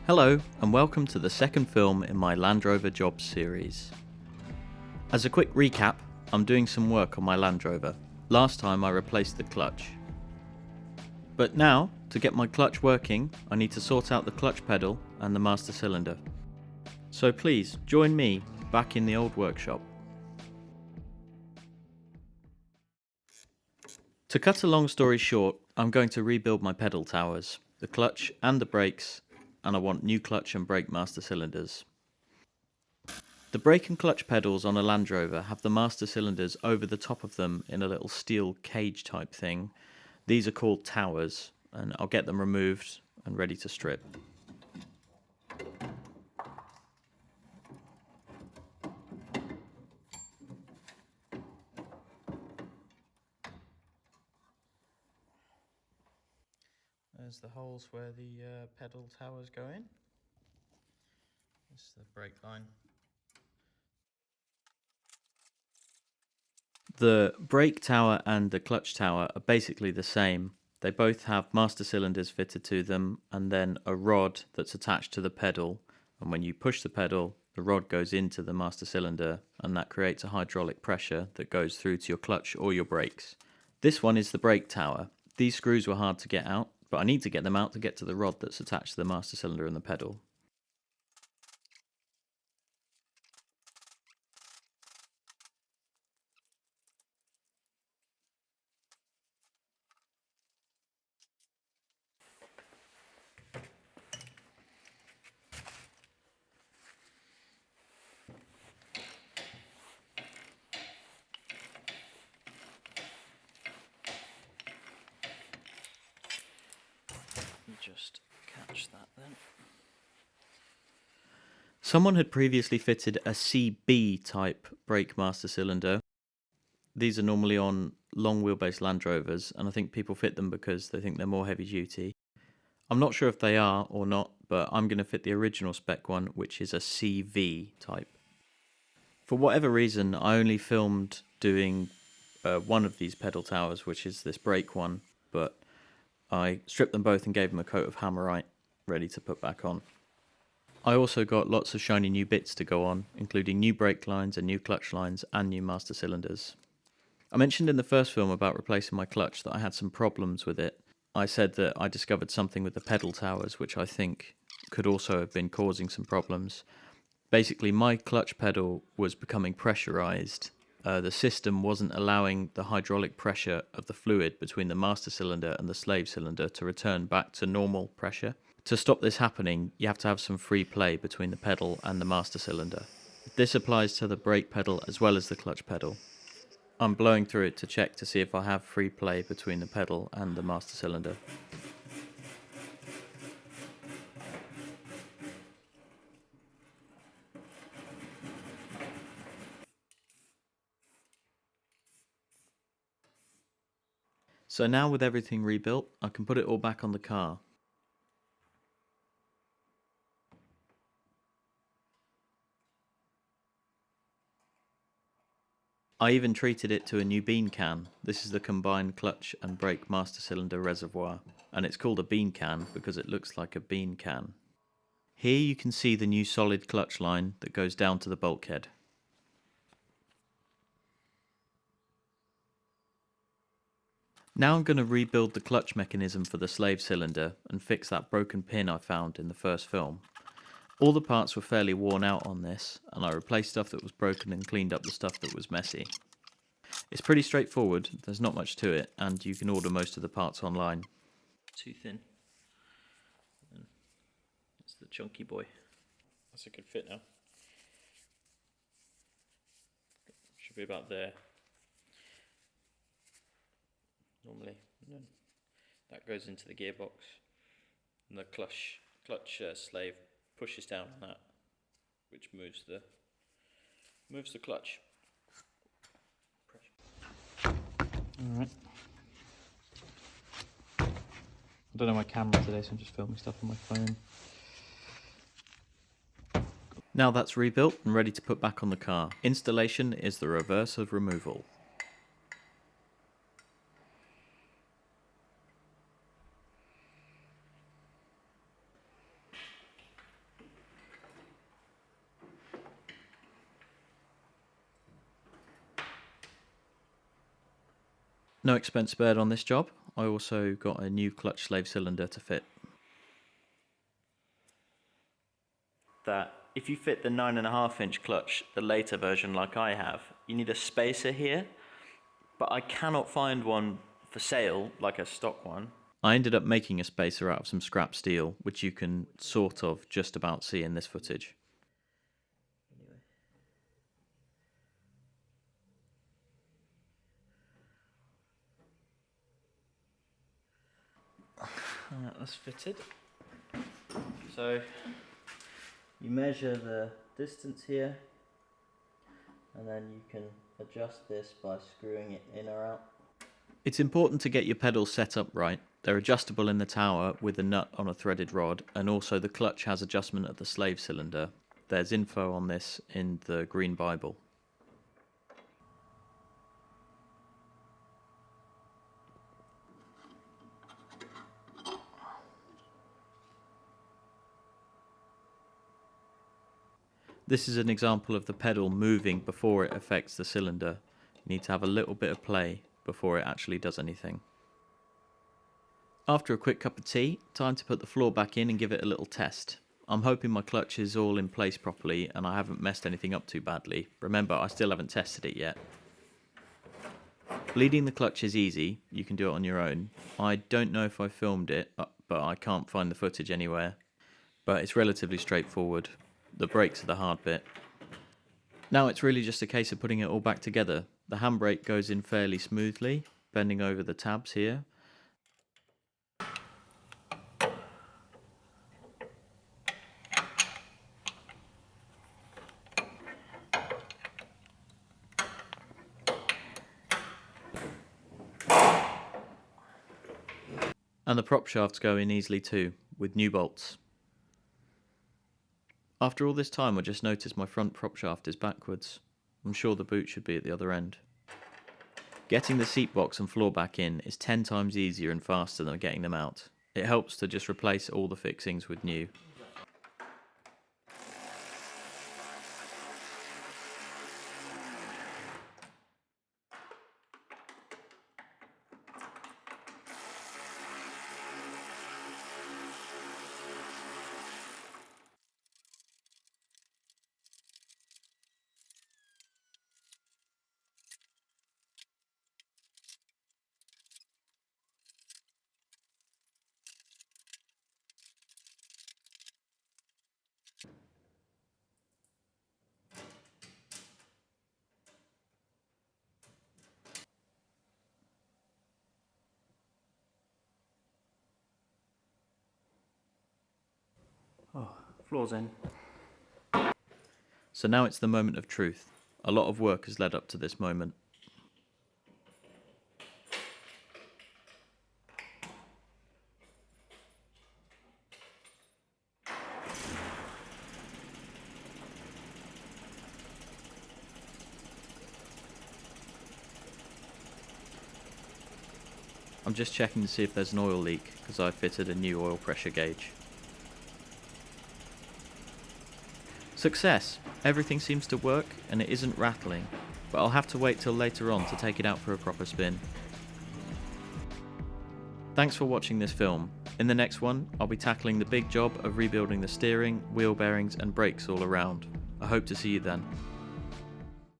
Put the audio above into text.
Hello and welcome to the second film in my Land Rover Jobs series. As a quick recap, I'm doing some work on my Land Rover. Last time I replaced the clutch. But now, to get my clutch working, I need to sort out the clutch pedal and the master cylinder. So please, join me back in the old workshop. To cut a long story short, I'm going to rebuild my pedal towers, the clutch and the brakes, and I want new clutch and brake master cylinders. The brake and clutch pedals on a Land Rover have the master cylinders over the top of them in a little steel cage type thing. These are called towers, and I'll get them removed and ready to strip. There's the holes where the pedal towers go in. This is the brake line. The brake tower and the clutch tower are basically the same. They both have master cylinders fitted to them and then a rod that's attached to the pedal, and when you push the pedal, the rod goes into the master cylinder and that creates a hydraulic pressure that goes through to your clutch or your brakes. This one is the brake tower. These screws were hard to get out, but I need to get them out to get to the rod that's attached to the master cylinder and the pedal. Just catch that then. Someone had previously fitted a CB type brake master cylinder. These are normally on long wheelbase Land Rovers, and I think people fit them because they think they're more heavy duty. I'm not sure if they are or not, but I'm going to fit the original spec one, which is a CV type. For whatever reason, I only filmed doing one of these pedal towers, which is this brake one, but I stripped them both and gave them a coat of Hammerite, ready to put back on. I also got lots of shiny new bits to go on, including new brake lines and new clutch lines and new master cylinders. I mentioned in the first film about replacing my clutch that I had some problems with it. I said that I discovered something with the pedal towers which I think could also have been causing some problems. Basically, my clutch pedal was becoming pressurized. The system wasn't allowing the hydraulic pressure of the fluid between the master cylinder and the slave cylinder to return back to normal pressure. To stop this happening, you have to have some free play between the pedal and the master cylinder. This applies to the brake pedal as well as the clutch pedal. I'm blowing through it to check to see if I have free play between the pedal and the master cylinder. So now with everything rebuilt, I can put it all back on the car. I even treated it to a new bean can. This is the combined clutch and brake master cylinder reservoir, and it's called a bean can because it looks like a bean can. Here you can see the new solid clutch line that goes down to the bulkhead. Now I'm going to rebuild the clutch mechanism for the slave cylinder and fix that broken pin I found in the first film. All the parts were fairly worn out on this, and I replaced stuff that was broken and cleaned up the stuff that was messy. It's pretty straightforward, there's not much to it, and you can order most of the parts online. Too thin. It's the chunky boy. That's a good fit now. Should be about there. Normally, and then that goes into the gearbox, and the clutch slave pushes down on that, which moves the clutch. Alright. I don't have my camera today, so I'm just filming stuff on my phone. Now that's rebuilt and ready to put back on the car. Installation is the reverse of removal. No expense spared on this job. I also got a new clutch slave cylinder to fit. That if you fit the 9.5-inch clutch, the later version like I have, you need a spacer here, but I cannot find one for sale, like a stock one. I ended up making a spacer out of some scrap steel, which you can sort of just about see in this footage. And that was fitted. So you measure the distance here, and then you can adjust this by screwing it in or out. It's important to get your pedals set up right. They're adjustable in the tower with a nut on a threaded rod, and also the clutch has adjustment at the slave cylinder. There's info on this in the Green Bible. This is an example of the pedal moving before it affects the cylinder. You need to have a little bit of play before it actually does anything. After a quick cup of tea, time to put the floor back in and give it a little test. I'm hoping my clutch is all in place properly and I haven't messed anything up too badly. Remember, I still haven't tested it yet. Bleeding the clutch is easy, you can do it on your own. I don't know if I filmed it, but I can't find the footage anywhere. But it's relatively straightforward. The brakes are the hard bit. Now it's really just a case of putting it all back together. The handbrake goes in fairly smoothly, bending over the tabs here. And the prop shafts go in easily too, with new bolts. After all this time I just noticed my front prop shaft is backwards. I'm sure the boot should be at the other end. Getting the seat box and floor back in is 10 times easier and faster than getting them out. It helps to just replace all the fixings with new. Oh, floor's in. So now it's the moment of truth. A lot of work has led up to this moment. I'm just checking to see if there's an oil leak, because I fitted a new oil pressure gauge. Success! Everything seems to work and it isn't rattling, but I'll have to wait till later on to take it out for a proper spin. Thanks for watching this film. In the next one, I'll be tackling the big job of rebuilding the steering, wheel bearings and brakes all around. I hope to see you then.